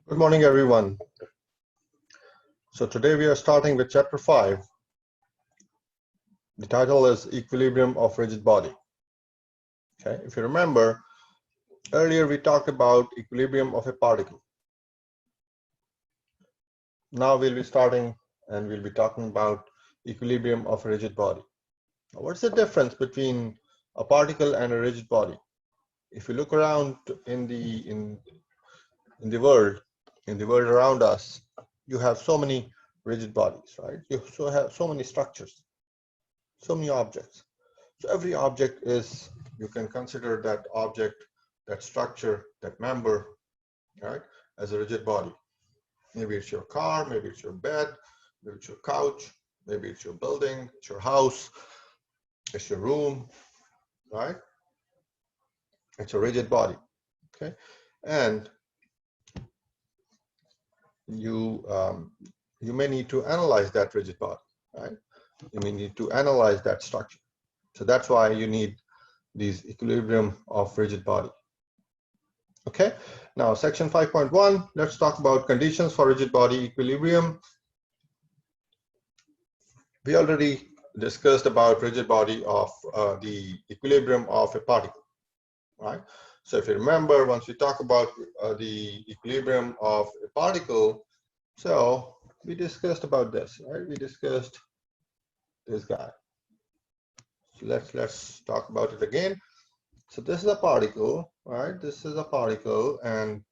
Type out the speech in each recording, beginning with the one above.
Good morning, everyone. So today we are starting with chapter 5. The title is Equilibrium of Rigid Body. Okay, if you remember, earlier we talked about equilibrium of a particle. Now we'll be starting and we'll be talking about equilibrium of a rigid body. Now, what's the difference between a particle and a rigid body? If you look around in the world around us, you have so many rigid bodies, right? You also have so many structures, so many objects. So every object is, you can consider that object, that structure, that member, right, as a rigid body. Maybe it's your car, maybe it's your bed, maybe it's your couch, maybe it's your building, it's your house, it's your room, right? It's a rigid body, okay? And you may need to analyze that rigid body, right? You may need to analyze that structure. So that's why you need these equilibrium of rigid body. Okay, now section 5.1, let's talk about conditions for rigid body equilibrium. We already discussed about rigid body of the equilibrium of a particle, right? So if you remember, once we talk about the equilibrium of a particle, so we discussed about this, right? We discussed this guy. So let's talk about it again. So this is a particle, right? This is a particle, and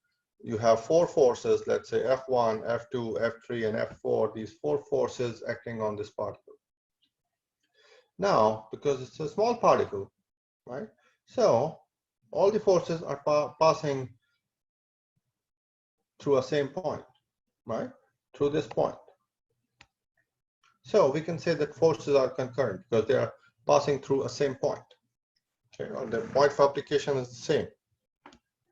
you have four forces, let's say F1, F2, F3, and F4, these four forces acting on this particle. Now, because it's a small particle, right? So all the forces are passing through a same point, right? Through this point. So we can say that forces are concurrent because they are passing through a same point. Okay, or the point of application is the same.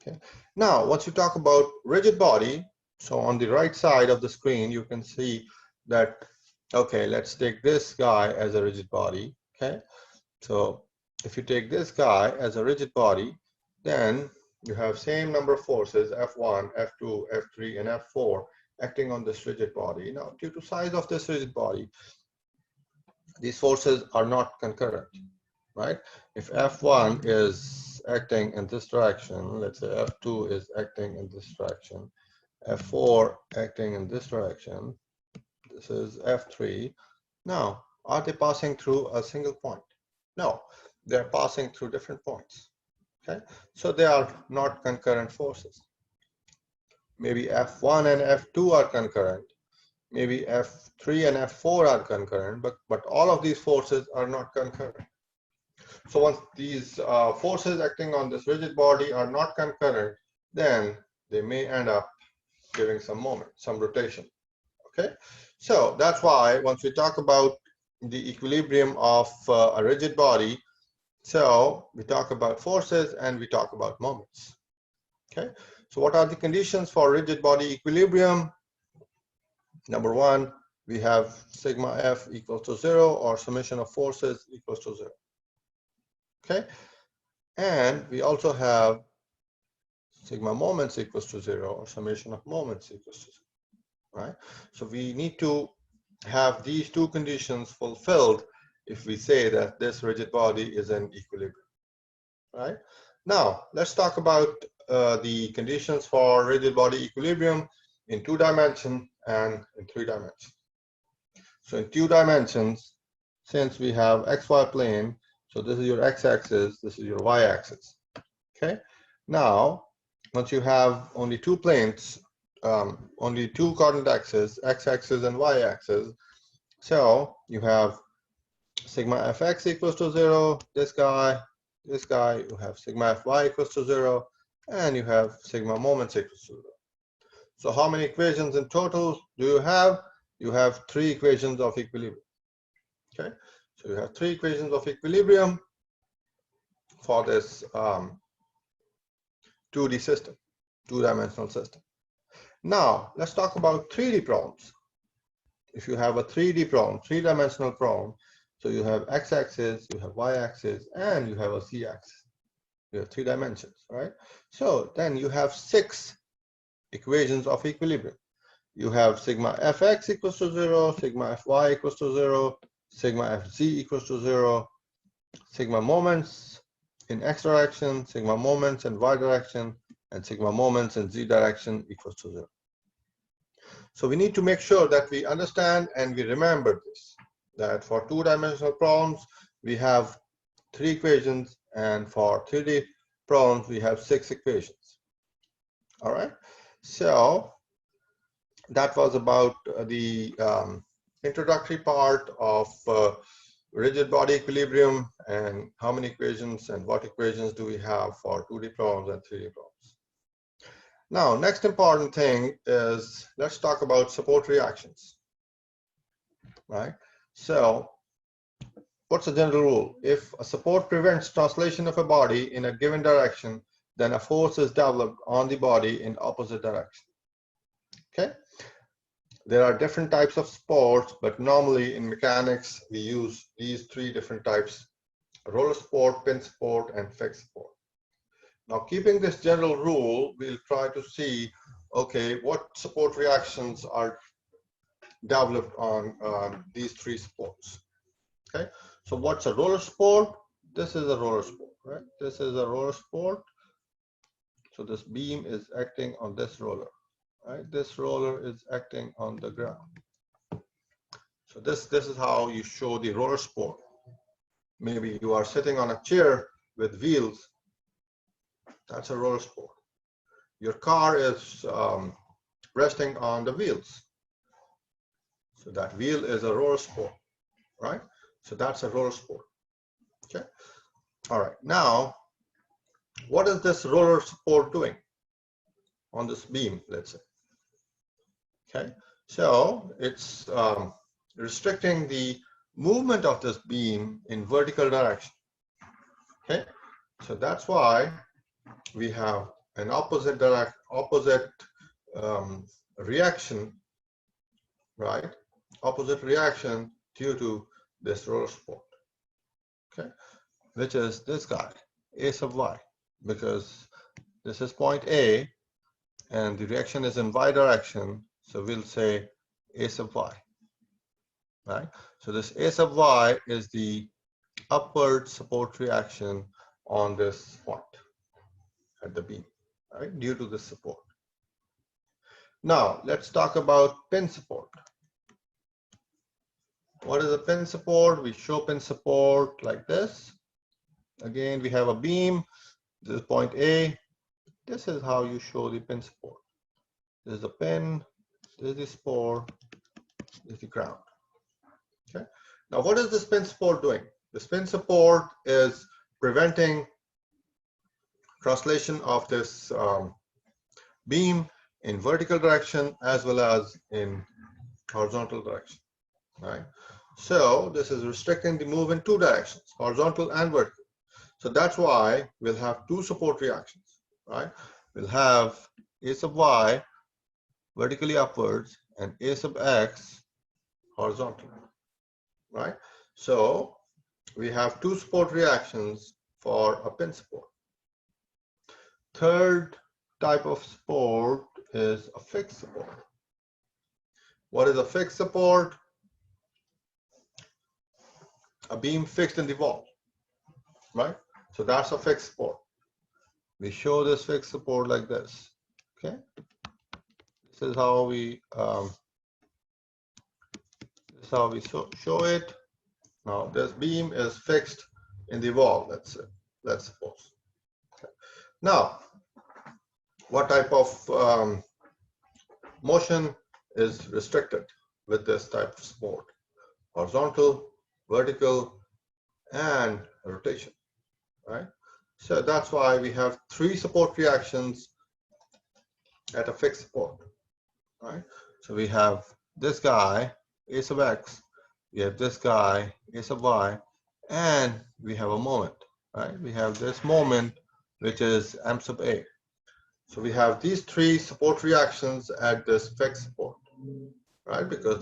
Okay. Now, once you talk about rigid body, so on the right side of the screen, you can see that, okay, let's take this guy as a rigid body. Okay, so if you take this guy as a rigid body, then you have same number of forces, F1, F2, F3, and F4 acting on this rigid body. Now, due to size of this rigid body, these forces are not concurrent, right? If F1 is acting in this direction, let's say F2 is acting in this direction, F4 acting in this direction, this is F3. Now, are they passing through a single point? No, they're passing through different points, okay? So they are not concurrent forces. Maybe F1 and F2 are concurrent, maybe F3 and F4 are concurrent, but all of these forces are not concurrent. So once these forces acting on this rigid body are not concurrent, then they may end up giving some moment, some rotation. Okay, so that's why once we talk about the equilibrium of a rigid body, so we talk about forces and we talk about moments. Okay, so what are the conditions for rigid body equilibrium? Number one, we have sigma F equals to 0, or summation of forces equals to 0. Okay, and we also have sigma moments equals to 0, or summation of moments equals to 0, right? So we need to have these two conditions fulfilled if we say that this rigid body is in equilibrium, right? Now, let's talk about the conditions for rigid body equilibrium in 2 dimensions and in 3 dimensions. So in 2 dimensions, since we have XY plane, so this is your x-axis, this is your y-axis, okay? Now, once you have only 2 planes, only 2 coordinate axes, x-axis and y-axis, so you have sigma fx equals to 0, this guy, you have sigma fy equals to 0, and you have sigma moments equals to 0. So how many equations in total do you have? You have 3 equations of equilibrium, okay? So you have 3 equations of equilibrium for this 2D system, 2-dimensional system. Now, let's talk about 3D problems. If you have a 3D problem, 3-dimensional problem, so you have x-axis, you have y-axis, and you have a z-axis. You have 3 dimensions, right? So then you have 6 equations of equilibrium. You have sigma fx equals to 0, sigma fy equals to 0, sigma fz equals to 0, sigma moments in x direction, sigma moments in y direction, and sigma moments in z direction equals to 0. So we need to make sure that we understand and we remember this, that for two-dimensional problems, we have 3 equations, and for 3D problems, we have 6 equations. All right. So that was about the introductory part of rigid body equilibrium and how many equations and what equations do we have for 2D problems and 3D problems. Now, next important thing is let's talk about support reactions, right? So what's the general rule? If a support prevents translation of a body in a given direction, then a force is developed on the body in opposite direction. Okay? There are different types of supports, but normally in mechanics, we use these 3 different types: roller support, pin support, and fixed support. Now, keeping this general rule, we'll try to see, okay, what support reactions are developed on these 3 supports. Okay, so what's a roller support? This is a roller support, right? This is a roller support. So this beam is acting on this roller, right? This roller is acting on the ground. So this is how you show the roller support. Maybe you are sitting on a chair with wheels. That's a roller support. Your car is resting on the wheels. So that wheel is a roller support, right? So that's a roller support. Okay. All right. Now, what is this roller support doing on this beam, let's say? Okay. So it's restricting the movement of this beam in vertical direction. Okay. So that's why we have an opposite reaction, right? Opposite reaction due to this roller support. Okay. Which is this guy, A sub y, because this is point A and the reaction is in y direction, so we'll say A sub y, right? So this A sub y is the upward support reaction on this point at the beam, right, due to this support. Now, let's talk about pin support. What is a pin support? We show pin support like this. Again, we have a beam. This is point A. This is how you show the pin support. This is the pin. This is the support. This is the ground. Okay. Now, what is this pin support doing? This pin support is preventing translation of this beam in vertical direction as well as in horizontal direction. Right. So this is restricting the move in 2 directions, horizontal and vertical. So that's why we'll have 2 support reactions, right? We'll have A sub y vertically upwards and A sub x horizontally, right? So we have 2 support reactions for a pin support. Third type of support is a fixed support. What is a fixed support? A beam fixed in the wall, right? So that's a fixed support. We show this fixed support like this. Okay, this is how we show it. Now this beam is fixed in the wall. Let's suppose. Okay. Now, what type of motion is restricted with this type of support? Horizontal, vertical, and rotation. Right? So that's why we have 3 support reactions at a fixed support. Right? So we have this guy, A sub x, we have this guy, A sub y, and we have a moment. Right? We have this moment, which is m sub a. So we have these 3 support reactions at this fixed support. Right? Because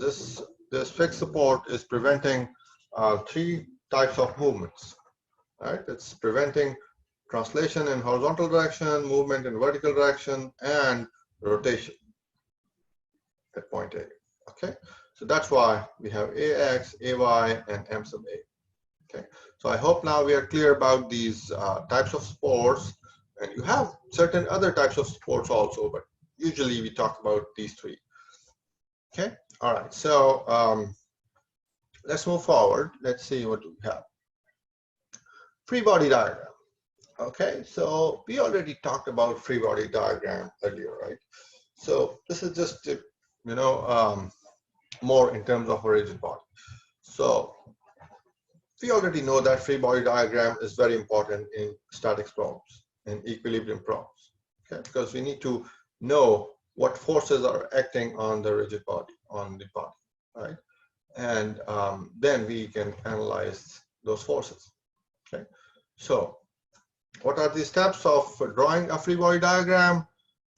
this fixed support is preventing 3 types of movements. Right? It's preventing translation in horizontal direction, movement in vertical direction, and rotation at point A. Okay, so that's why we have AX, AY, and M sub A. Okay, so I hope now we are clear about these types of sports, and you have certain other types of sports also, but usually we talk about these three. Okay, all right, so let's move forward. Let's see what we have. Free body diagram. Okay, so we already talked about free body diagram earlier, right? So this is just, more in terms of a rigid body. So we already know that free body diagram is very important in statics problems, in equilibrium problems, okay? Because we need to know what forces are acting on the rigid body, right? And then we can analyze those forces, okay? So what are the steps of drawing a free body diagram?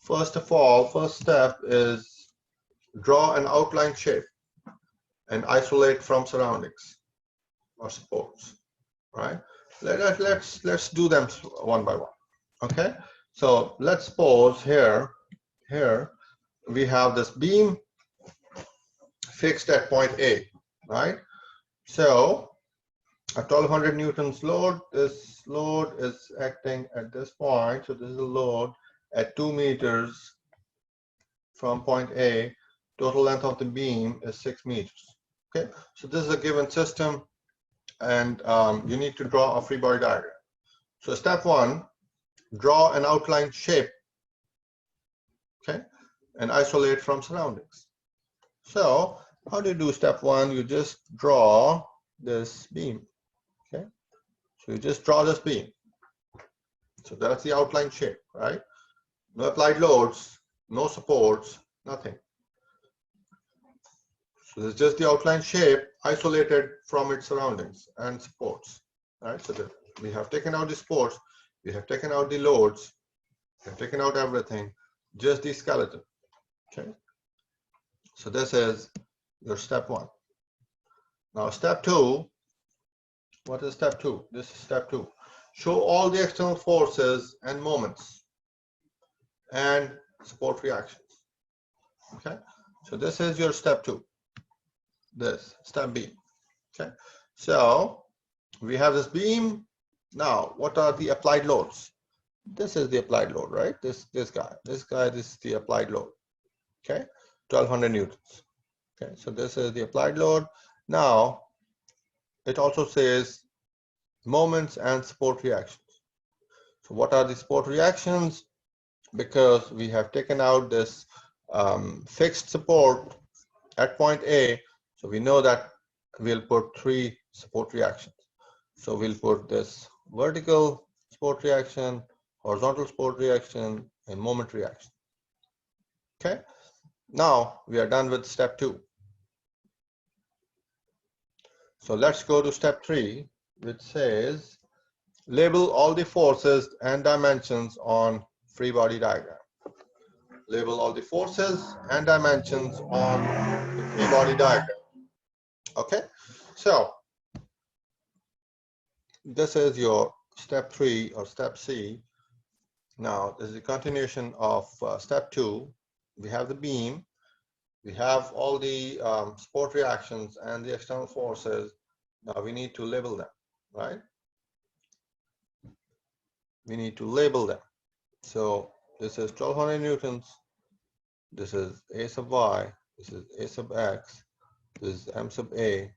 First of all, first step is draw an outline shape and isolate from surroundings or supports, right? Let's do them one by one. Okay, so let's suppose here we have this beam fixed at point A, right? So a 1200 newtons load, this load is acting at this point, so this is a load at 2 meters from point A. Total length of the beam is 6 meters. Okay, so this is a given system, and you need to draw a free body diagram. So step one, draw an outline shape, okay, and isolate from surroundings. So how do you do step one? You just draw this beam, okay? So you just draw this beam. So that's the outline shape, right? No applied loads, no supports, nothing. So it's just the outline shape isolated from its surroundings and supports, right? So that we have taken out the supports, we have taken out the loads, we have taken out everything, just the skeleton, okay? So this is your step one. Now step two, what is step two? This is step two. Show all the external forces and moments and support reactions, okay? So this is your step two. This step B, okay? So we have this beam. Now what are the applied loads? This is the applied load, right? This guy, this is the applied load, okay? 1200 newtons, okay? So this is the applied load. Now it also says moments and support reactions. So what are the support reactions? Because we have taken out this fixed support at point A, so we know that we'll put 3 support reactions. So we'll put this vertical support reaction, horizontal support reaction, and moment reaction. Okay, now we are done with step 2. So let's go to step 3, which says label all the forces and dimensions on free body diagram. Label all the forces and dimensions on the free body diagram. Okay, so this is your step 3 or step C. Now this is a continuation of step 2. We have the beam, we have all the support reactions and the external forces. Now we need to label them, right? We need to label them. So this is 1200 newtons, this is A sub Y, this is A sub X, this is M sub A,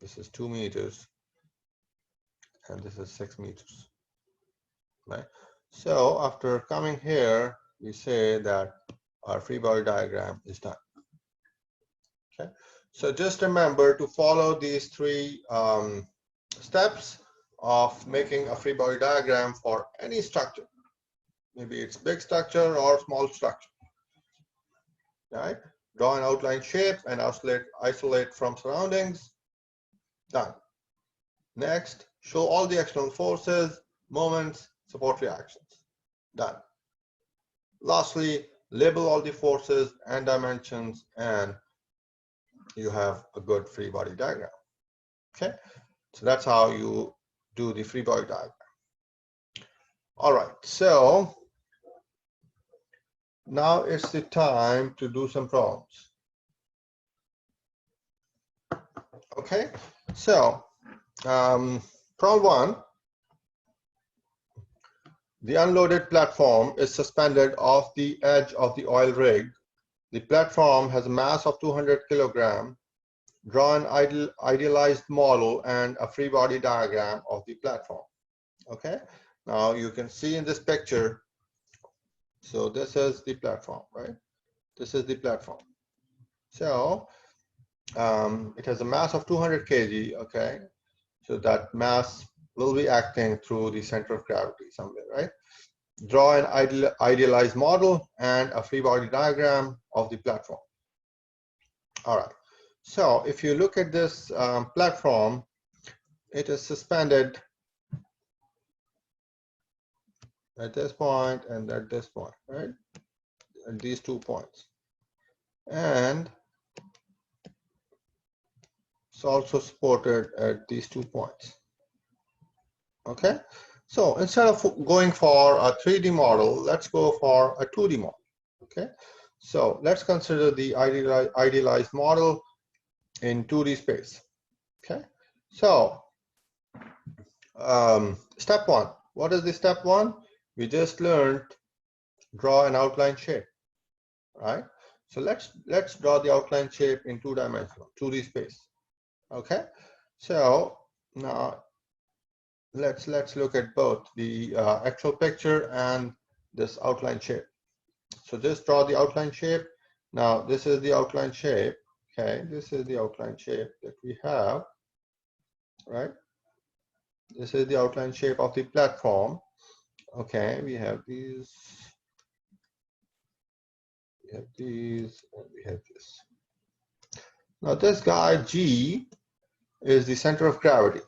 this is 2 meters, and this is 6 meters, right? So after coming here, we say that our free body diagram is done. Okay, so just remember to follow these 3 steps of making a free body diagram for any structure. Maybe it's big structure or small structure. Right? Draw an outline shape and isolate from surroundings. Done. Next, show all the external forces, moments, support reactions. Done. Lastly, label all the forces and dimensions, and you have a good free body diagram. Okay, so that's how you do the free body diagram. All right, so Now it's the time to do some problems. Okay, so problem 1. The unloaded platform is suspended off the edge of the oil rig. The platform has a mass of 200 kilograms. Draw an idealized model and a free body diagram of the platform. Okay, now you can see in this picture, so this is the platform, right? This is the platform. So it has a mass of 200 kg, okay? So that mass will be acting through the center of gravity somewhere, right? Draw an idealized model and a free body diagram of the platform. All right, so if you look at this platform, it is suspended at this point and at this point, right? At these 2 points. And it's also supported at these 2 points. Okay, so instead of going for a 3D model, let's go for a 2D model. Okay, so let's consider the idealized model in 2D space. Okay, so step 1. What is the step 1? We just learned draw an outline shape, right? So let's draw the outline shape in 2-dimensional 2D space. Okay, so now let's look at both the actual picture and this outline shape. So just draw the outline shape. Now this is the outline shape. Okay, this is the outline shape that we have, right? This is the outline shape of the platform. Okay, we have these, and we have this. Now this guy G is the center of gravity.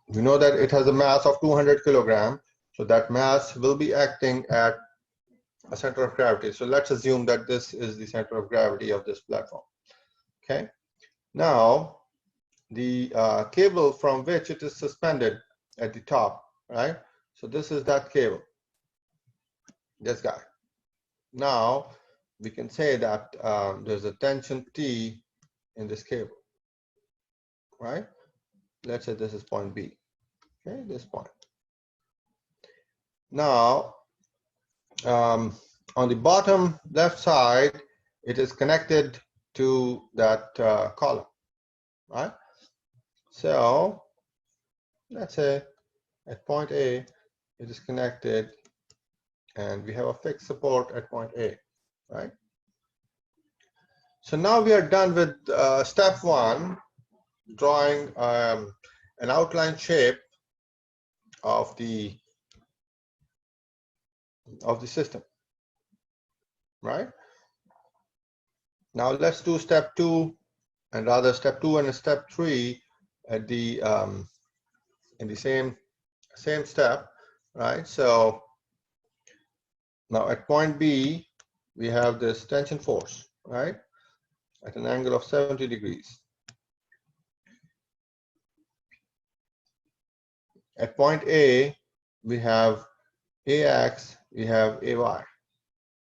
We know that it has a mass of 200 kilograms, so that mass will be acting at a center of gravity. So let's assume that this is the center of gravity of this platform. Okay, now the cable from which it is suspended at the top, right? So this is that cable, this guy. Now we can say that there's a tension T in this cable, right? Let's say this is point B. Okay, this point. Now on the bottom left side, it is connected to that column, right? So let's say at point A, it is connected and we have a fixed support at point A, right? So now we are done with step 1, drawing an outline shape of the system, right? Now let's do step 2, and rather step 2 and step 3 at the in the same step, right? So now at point B, we have this tension force, right, at an angle of 70 degrees. At point A, we have AX, we have AY,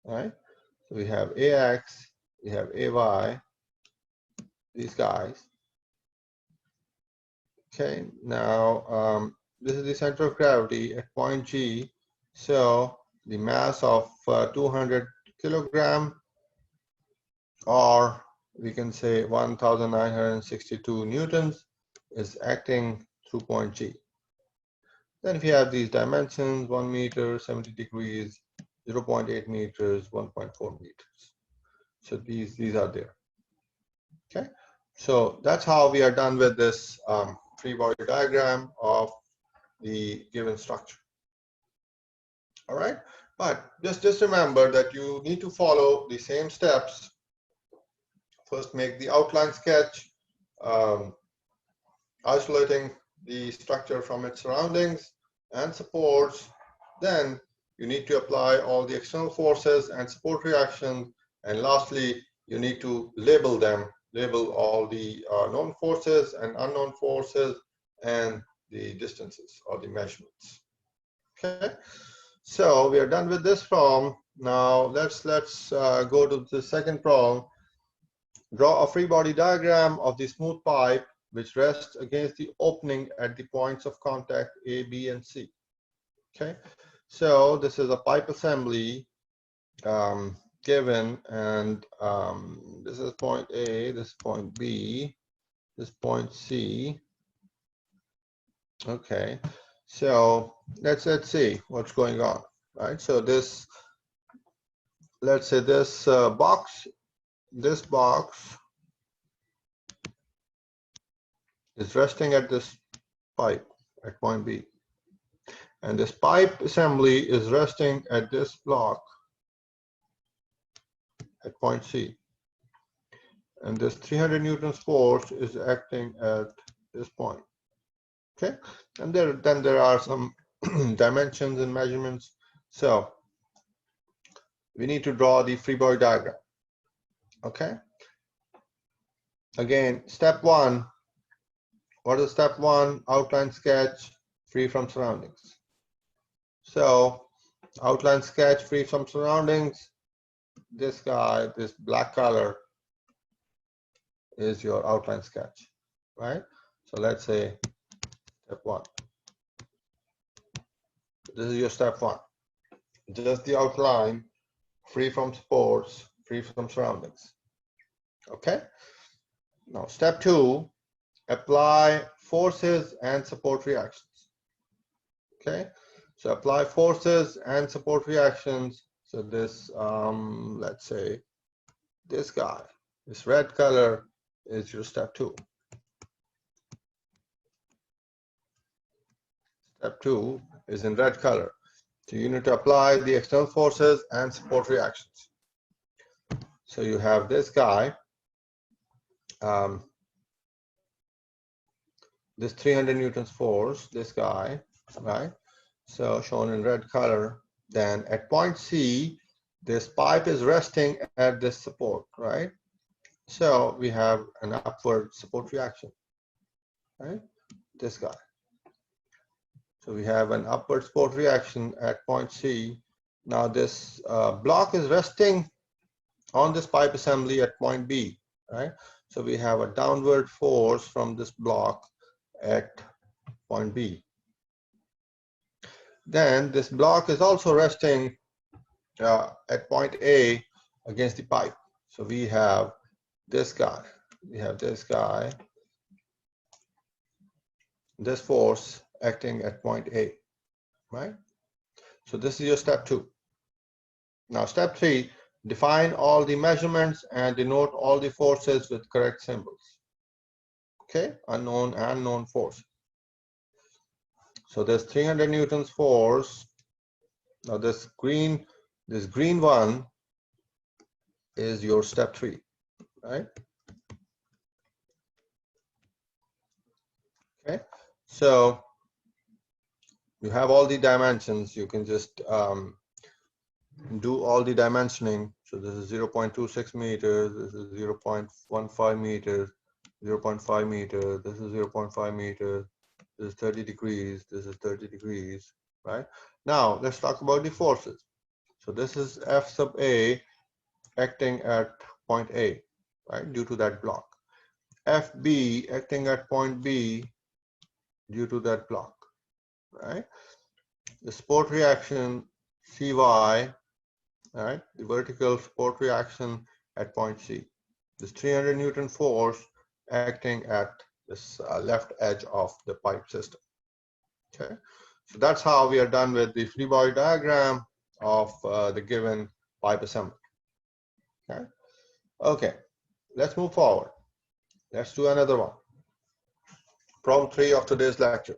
right? So we have AX, we have AY, these guys. Okay, now this is the center of gravity at point G. So the mass of 200 kilogram, or we can say 1,962 newtons, is acting through point G. Then if you have these dimensions, 1 meter, 70 degrees, 0.8 meters, 1.4 meters. So these are there. Okay, so that's how we are done with this free body diagram of the given structure. All right, but just remember that you need to follow the same steps. First, make the outline sketch, isolating the structure from its surroundings and supports. Then you need to apply all the external forces and support reactions, and lastly you need to label them, label all the known forces and unknown forces and the distances or the measurements. Okay, so we are done with this problem. Now let's go to the second problem. Draw a free body diagram of the smooth pipe which rests against the opening at the points of contact A, B, and C. Okay, so this is a pipe assembly given, and this is point A, this is point B, this is point C. Okay, so let's see what's going on, right? So this, let's say this box is resting at this pipe at point B, and this pipe assembly is resting at this block at point C, and this 300 newtons force is acting at this point. Okay, and then there are some dimensions and measurements. So we need to draw the free body diagram. Okay, again, step one. What is step one? Outline sketch free from surroundings. So outline sketch free from surroundings. This guy, this black color, is your outline sketch, right? So let's say step one. This is your step one. Just the outline, free from supports, free from surroundings. Okay. Now step two, apply forces and support reactions. Okay. So apply forces and support reactions. So this, let's say this guy, this red color is your step two. Step two is in red color. So you need to apply the external forces and support reactions. So you have this guy, this 300 newtons force, this guy, right? So shown in red color. Then at point C, this pipe is resting at this support, right? So we have an upward support reaction, right? This guy. So we have an upward support reaction at point C. Now this block is resting on this pipe assembly at point B, right? So we have a downward force from this block at point B. Then this block is also resting at point A against the pipe. So we have this guy, this force acting at point A, right? So this is your step two. Now step three, define all the measurements and denote all the forces with correct symbols. Okay, unknown and known force. So there's 300 newtons force. Now this green one is your step three, right? Okay, so you have all the dimensions. You can just do all the dimensioning. So this is 0.26 meters, this is 0.15 meters, 0.5 meters, this is 0.5 meters, this is 30 degrees, this is 30 degrees, right? Now let's talk about the forces. So this is F sub A acting at point A, right, due to that block. FB acting at point B due to that block, right? The support reaction CY, right, the vertical support reaction at point C. This 300 Newton force acting at this left edge of the pipe system. Okay, so that's how we are done with the free body diagram of the given pipe assembly. Okay, okay, let's move forward. Let's do another one. Problem 3 of today's lecture.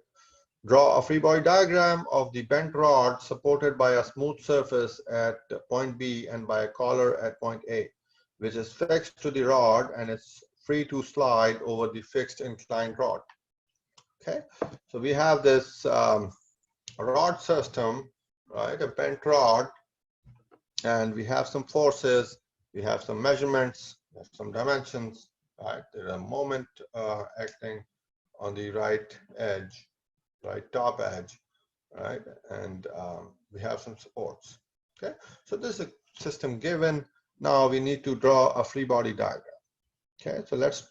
Draw a free body diagram of the bent rod supported by a smooth surface at point B and by a collar at point A, which is fixed to the rod and it's free to slide over the fixed inclined rod. Okay, so we have this rod system, right, a bent rod, and we have some forces, we have some measurements, we have some dimensions, right? There's a moment acting on the right edge, right top edge, right, and we have some supports. Okay, so this is a system given. Now we need to draw a free body diagram. Okay, so let's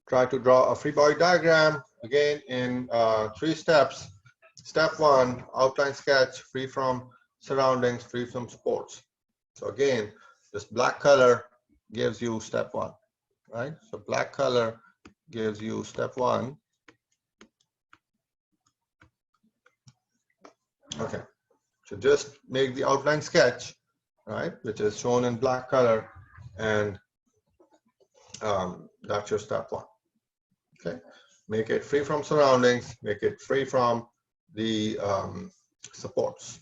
try to draw a free body diagram again in 3 steps. Step 1, outline sketch, free from surroundings, free from supports. So again, this black color gives you step 1, right? So black color gives you step 1. Okay, so just make the outline sketch, right, which is shown in black color, and that's your step 1. Okay, make it free from surroundings, make it free from the supports.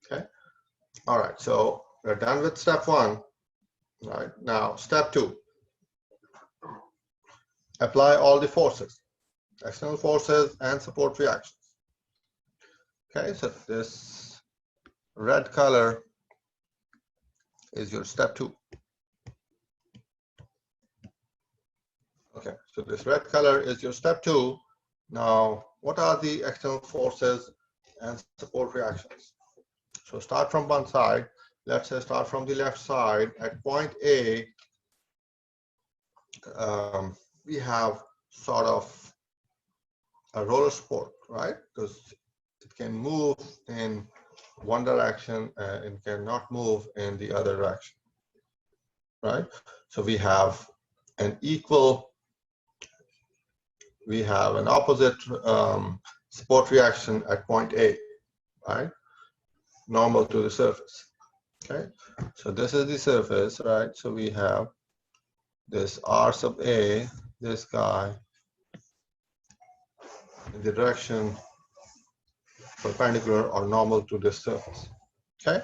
Okay, all right, so we're done with step 1. Right, now step 2, apply all the forces, external forces and support reactions. Okay, so this red color is your step 2. Okay, so this red color is your step 2. Now, what are the external forces and support reactions? So start from one side. Let's say start from the left side. At point A, we have sort of a roller support, right? Because it can move in one direction and it cannot move in the other direction, right? So we have an opposite support reaction at point A, right? Normal to the surface. Okay, so this is the surface, right? So we have this R sub A, this guy, in the direction perpendicular or normal to this surface. Okay,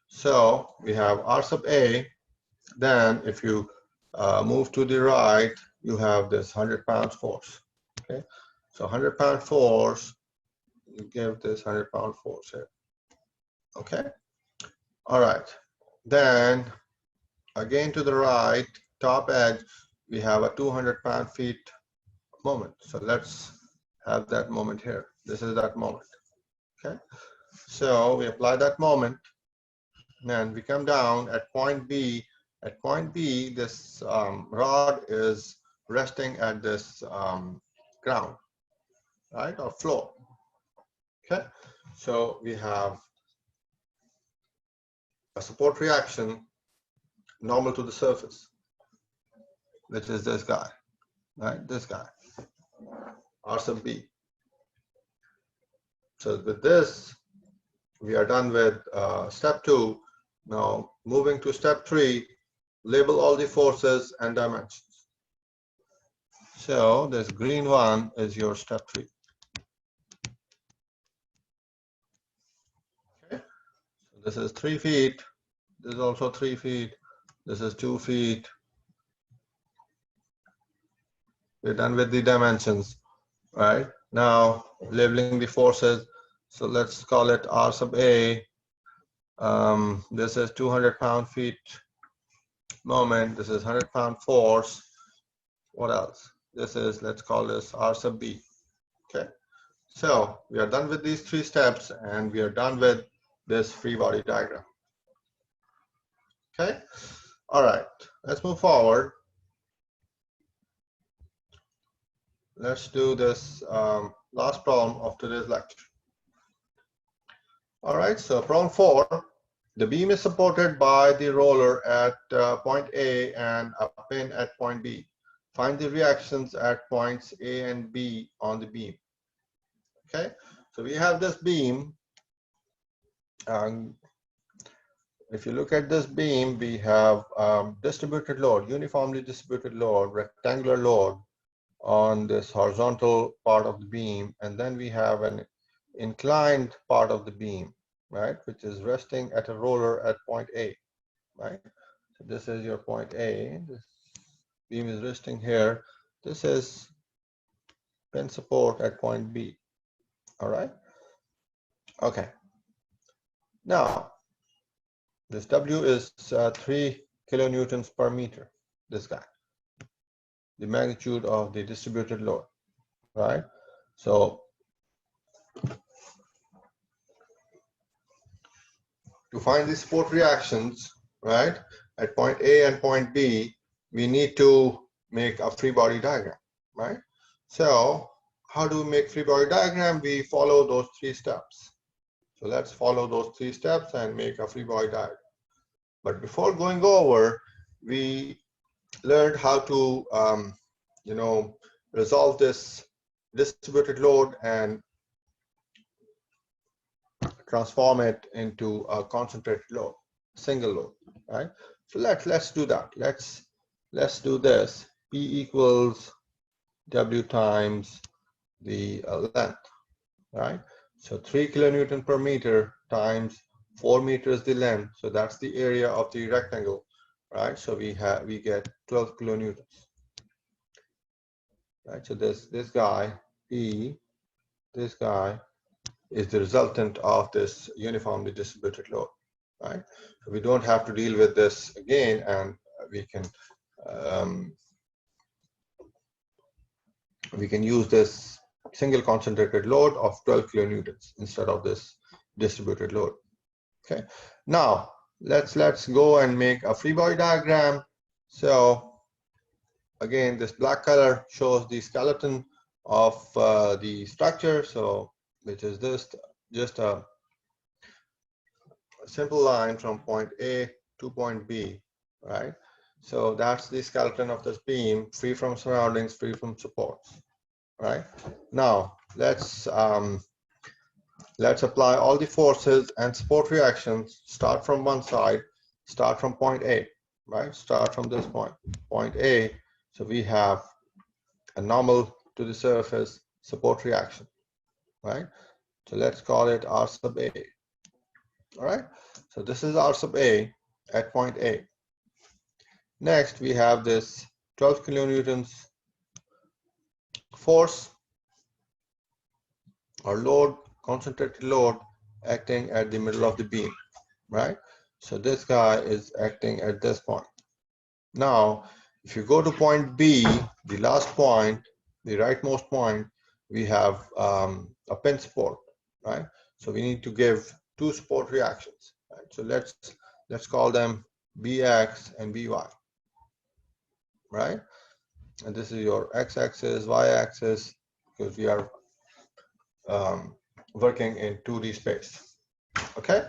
so we have R sub A. Then if you move to the right, you have this 100-pound force. Okay, so 100-pound force, you give this 100-pound force here. Okay, all right. Then again to the right, top edge, we have a 200-pound-feet moment. So let's have that moment here. This is that moment. Okay, so we apply that moment, and we come down at point B. At point B, this rod is resting at this ground, right, or floor. Okay, so we have a support reaction normal to the surface, which is this guy, right, this guy, R sub B. So with this, we are done with step 2. Now moving to step 3, label all the forces and dimensions. So this green one is your step 3. Okay, so this is 3 feet. This is also 3 feet. This is 2 feet. We're done with the dimensions, right? Now labeling the forces. So let's call it R sub A. This is 200-pound-feet moment. This is 100-pound force. What else? This is, let's call this R sub B. Okay, so we are done with these 3 steps, and we are done with this free body diagram. Okay, all right, let's move forward. Let's do this last problem of today's lecture. All right, so problem 4. The beam is supported by the roller at point A and a pin at point B. Find the reactions at points A and B on the beam. Okay, so we have this beam. If you look at this beam, we have distributed load, uniformly distributed load, rectangular load on this horizontal part of the beam, and then we have an inclined part of the beam, right, which is resting at a roller at point A, right? So this is your point A. This beam is resting here. This is pin support at point B. All right. Okay. Now, this W is 3 kilonewtons per meter. This guy, the magnitude of the distributed load, right? So to find the support reactions, right, at point A and point B, we need to make a free body diagram, right? So how do we make free body diagram? We follow those 3 steps. So let's follow those 3 steps and make a free body diagram. But before going over, we learned how to, resolve this distributed load and transform it into a concentrated load, single load, right? So let's do that. Let's do this. P equals W times the length, right? So 3 kilonewton per meter times 4 meters the length. So that's the area of the rectangle, right? So we get 12 kilonewtons, right? So this guy P, this guy is the resultant of this uniformly distributed load, right? So we don't have to deal with this again, and we can use this single concentrated load of 12 kilonewtons instead of this distributed load. Okay, now let's go and make a free body diagram. So again, this black color shows the skeleton of the structure, so which is this, just a simple line from point A to point B, right? So that's the skeleton of this beam, free from surroundings, free from supports, right? Now let's apply all the forces and support reactions. Start from one side, start from point A, right? Start from this point A. So we have a normal to the surface support reaction, right? So let's call it R sub A. All right, so this is R sub A at point A. Next, we have this 12 kilonewtons force or load, concentrated load acting at the middle of the beam, right? So this guy is acting at this point. Now, if you go to point B, the last point, the rightmost point, we have a pin support, right? So we need to give 2 support reactions, right? So let's call them Bx and By, right? And this is your x-axis, y-axis, because we are working in 2D space. Okay.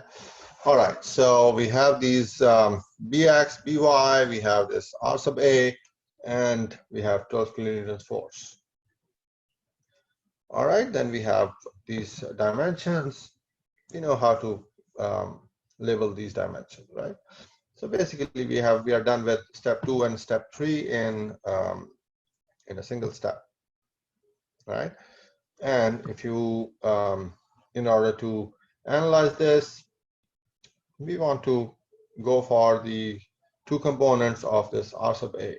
All right. So we have these Bx, By, we have this R sub A, and we have 12 kilonewtons force. All right. Then we have these dimensions. You know how to label these dimensions, right? So basically, we are done with step 2 and step 3 in a single step, right? And if you, in order to analyze this, we want to go for the 2 components of this R sub A,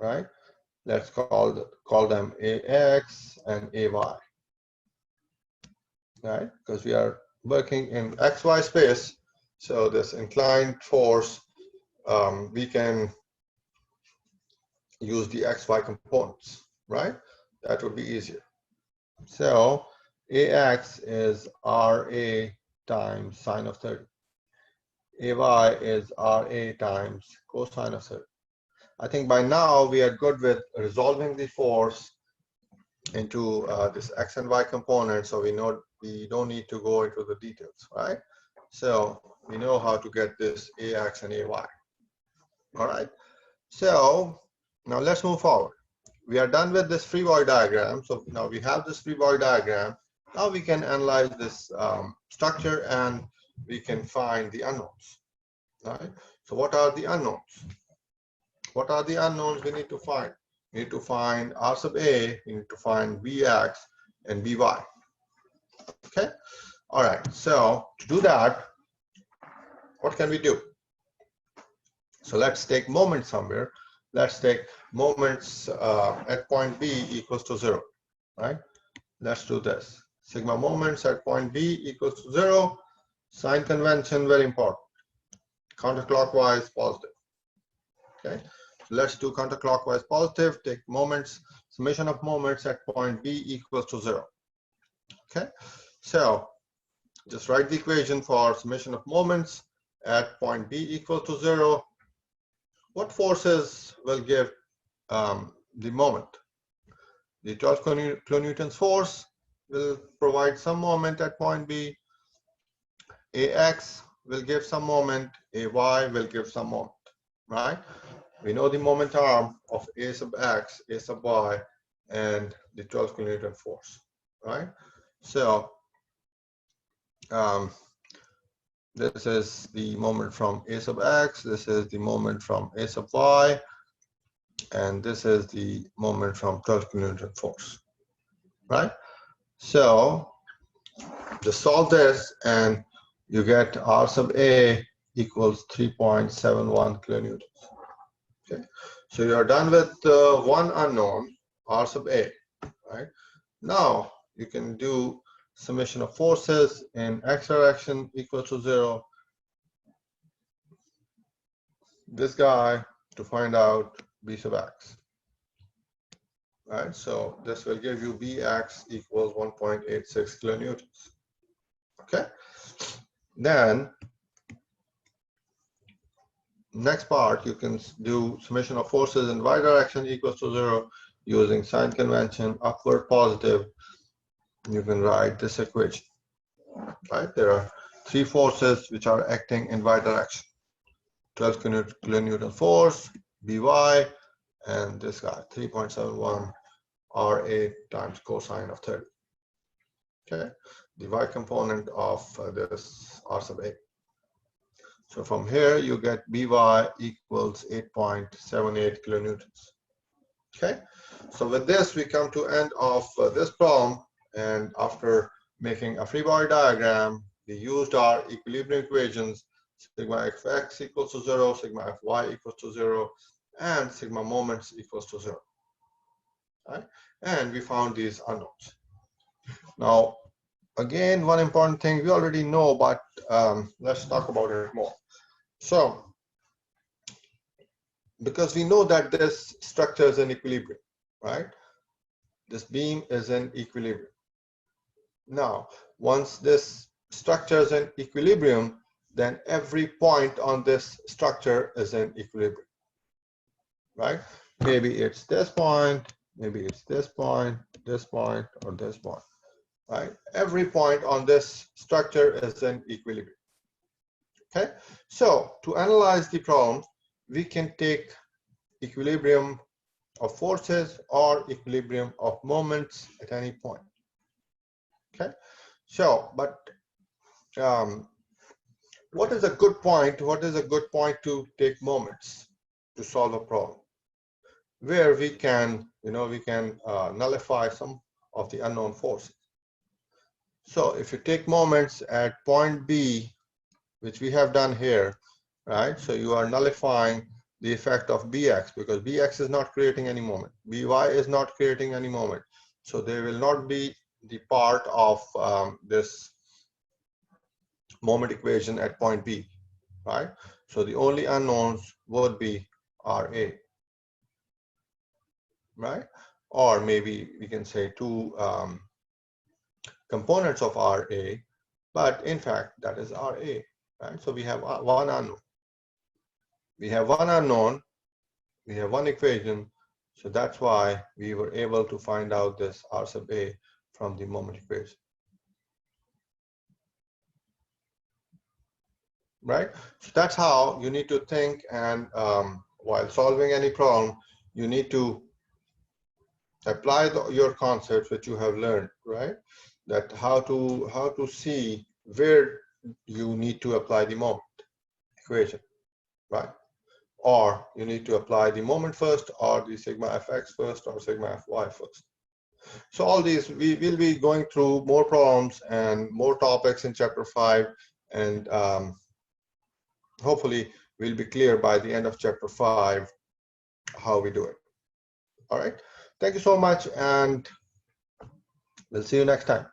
right? Let's call them AX and AY, right? Because we are working in XY space, so this inclined force, we can use the XY components, right? That would be easier. So AX is RA times sine of 30. AY is RA times cosine of 30. I think by now we are good with resolving the force into this X and Y component, so we know we don't need to go into the details, right? So we know how to get this AX and AY. All right. So now let's move forward. We are done with this free body diagram. So now we have this free body diagram. Now we can analyze this structure and we can find the unknowns. Right? So what are the unknowns? What are the unknowns we need to find? We need to find R sub A, we need to find Bx and By. Okay? All right. So to do that, what can we do? So let's take moments somewhere. Let's take moments at point B equals to 0, right? Let's do this. Sigma moments at point B equals to 0. Sign convention, very important. Counterclockwise, positive. Okay, so let's do counterclockwise positive. Take moments, summation of moments at point B equals to 0. Okay, so just write the equation for summation of moments at point B equal to 0. What forces will give the moment? The 12 kilonewtons force will provide some moment at point B. AX will give some moment. AY will give some moment, right? We know the moment arm of A sub X, A sub Y, and the 12 kilonewton force, right? So this is the moment from A sub X, this is the moment from A sub Y, and this is the moment from 12 kilonewton force, right? So just solve this and you get R sub A equals 3.71 kilonewtons. Okay, so you are done with one unknown, R sub A, right? Now you can do summation of forces in X direction equal to 0. This guy to find out B sub X. Right, so this will give you Bx equals 1.86 kilonewtons. Okay, then next part you can do summation of forces in y direction equals to 0 using sign convention, upward positive. You can write this equation. Right, there are three forces which are acting in y direction: 12 kilonewton force, By, and this guy 3.71 Ra times cosine of 30. Okay, the y component of this R sub A. So from here you get By equals 8.78 kilonewtons. Okay, so with this we come to end of this problem, and after making a free body diagram, we used our equilibrium equations: sigma fx equals to 0, sigma fy equals to 0, and sigma moments equals to 0. Right? And we found these unknowns. Now, again, one important thing we already know, but let's talk about it more. So, because we know that this structure is in equilibrium, right? This beam is in equilibrium. Now, once this structure is in equilibrium, then every point on this structure is in equilibrium, right? Maybe it's this point, maybe it's this point, or this point, right? Every point on this structure is in equilibrium. Okay, so to analyze the problem, we can take equilibrium of forces or equilibrium of moments at any point. Okay, so but what is a good point? What is a good point to take moments to solve a problem where we can, nullify some of the unknown forces? So if you take moments at point B, which we have done here, right? So you are nullifying the effect of Bx, because Bx is not creating any moment. By is not creating any moment. So they will not be the part of this moment equation at point B, right? So the only unknowns would be Ra, right? Or maybe we can say two components of Ra, but in fact that is Ra, right? So we have one unknown. We have one unknown, we have one equation, so that's why we were able to find out this R sub A from the moment equation. Right? So that's how you need to think, and while solving any problem, you need to apply your concepts which you have learned, right? That how to see where you need to apply the moment equation, right? Or you need to apply the moment first, or the sigma fx first, or sigma fy first. So all these, we will be going through more problems and more topics in chapter 5, and hopefully we'll be clear by the end of chapter 5 how we do it. All right, thank you so much, and we'll see you next time.